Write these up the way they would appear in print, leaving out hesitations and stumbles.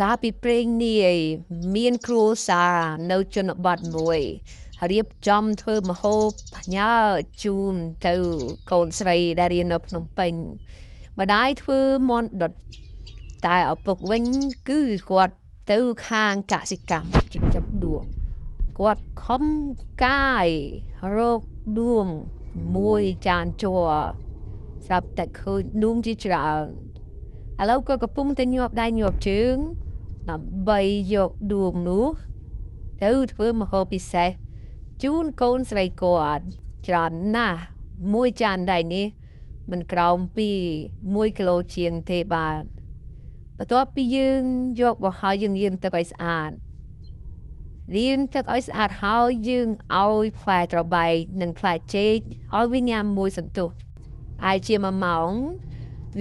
កាលពីព្រេងនាយមានគ្រួសារនៅជនបទមួយរៀបចំធ្វើម្ហូបផ្ញើជូនទៅកូនស្រីដែលរៀននៅភ្នំពេញម្ដាយធ្វើមាន់ដុតតែឪពុកវិញគឺគាត់ទៅខាងកសិកម្មចិញ្ចឹមដួងគាត់ខំកាយរកដួងមួយចានជ័រស្រាប់តែឃើញដួងជាច្រើនឥឡូវក៏កំពុងតែញាប់ដៃញាប់ជើងដើម្បីយកដួងនោះទៅធ្វើម្ហូបពិសេសជូនកូនស្រីគាត់ច្រើនណាស់មួយចានដៃនេះមិនក្រោមពី1គីឡូជាងទេបាទបន្ទាប់ពីយើងយកមកហើយយើងលាងទឹកឲ្យស្អាតលាងទឹកឲ្យស្អាតហើយយើងឲ្យផ្លែត្របែកនិងផ្លែចេកឲ្យវាញ៉ាំមួយសន្ទុះហើយជា1ម៉ោង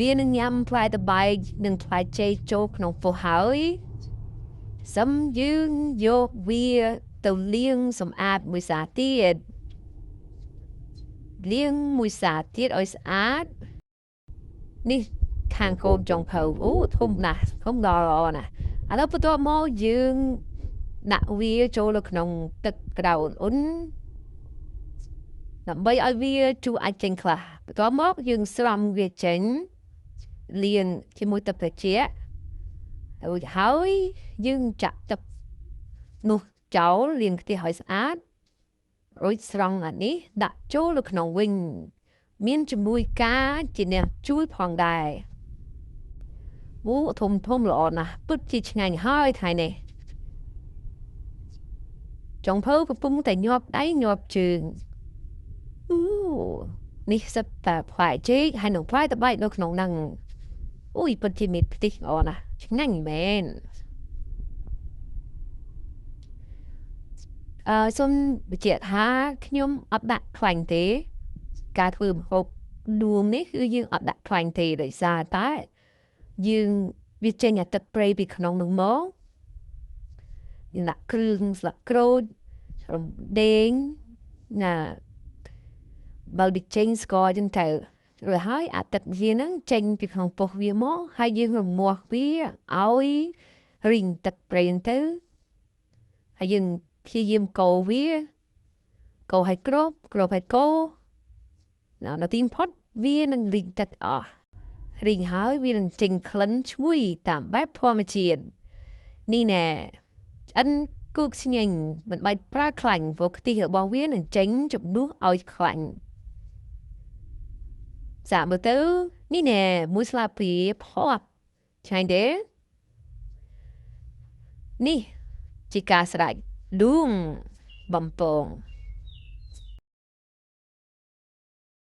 វានឹងញ៉ាំផ្លែត្របែកនិងផ្លែចេកចូលក្នុងពោះហើយសឹមយើងយកវាទៅលាងសម្អាតមួយសាទៀតលាងមួយសាទៀតឲ្យស្អាតនេះខាងកូនចុងភៅអូធំណាស់ធំដល់ល្អណាស់ឥឡូវបន្ទាប់មកយើងដាក់វាចូលនៅក្នុងទឹកក្តៅអ៊ុនដើម្បីឲ្យវាជូរអាចចេញខ្លះបន្ទាប់មកយើងស្រង់វាចេញលាងជាមួយទឹកត្រជាក់រួចហើយយើងចាក់ទឹកនោះចោលលាងខ្ទះឲ្យស្អាតរួចស្រង់អានេះដាក់ចូលនៅក្នុងវិញមានជាមួយការជាអ្នកជួយផងដែរអូធំល្អណាស់ពិតជាឆ្ងាញ់ហើយថ្ងៃនេះចុងភៅកំពុងតែញាប់ដៃញាប់ជើងអូនេះសិតតែផ្លែចេកហើយនឹងផ្លែត្របែកនៅក្នុងហ្នឹងអូយពិតជាមានខ្ទិះល្អណាស់ឆ្ងាញ់មែនសូមបញ្ជាក់ថាខ្ញុំអត់ដាក់ខ្លាញ់ទេការធ្វើម្ហូបដួងនេះគឺយើងអត់ដាក់ខ្លាញ់ទេដោយសារតែយើងវាចេញអាទឹកប្រៃពីក្នុងនោះមកយើងដាក់គ្រឿងស្លឹកក្រូចរំដេងណាបើវាចេញស្ករចឹងទៅរួចហើយអាទឹកវាហ្នឹងចេញពីក្នុងពោះវាមកហើយយើងរមាស់វាឲ្យរីងទឹកប្រៃទៅហើយយើងព្យាយាមកូរវាកូរឲ្យគ្រប់ឲ្យកូរនៅទីបំផុតវានឹងរីងទឹកអស់រីងហើយវានឹងចេញក្លិនឈ្ងុយតាមបែបធម្មជាតិនេះណែឆ្អិនគូកស្ញែងមិនបាច់ប្រើខ្លាញ់ព្រោះខ្ទិះរបស់វានឹងចេញជំនួសឲ្យខ្លាញ់សាកមើលទៅនេះណែមួយស្លាបព្រាផាត់ឆ្ងាញ់ទេនេះជាការស្រេចដួងបំពង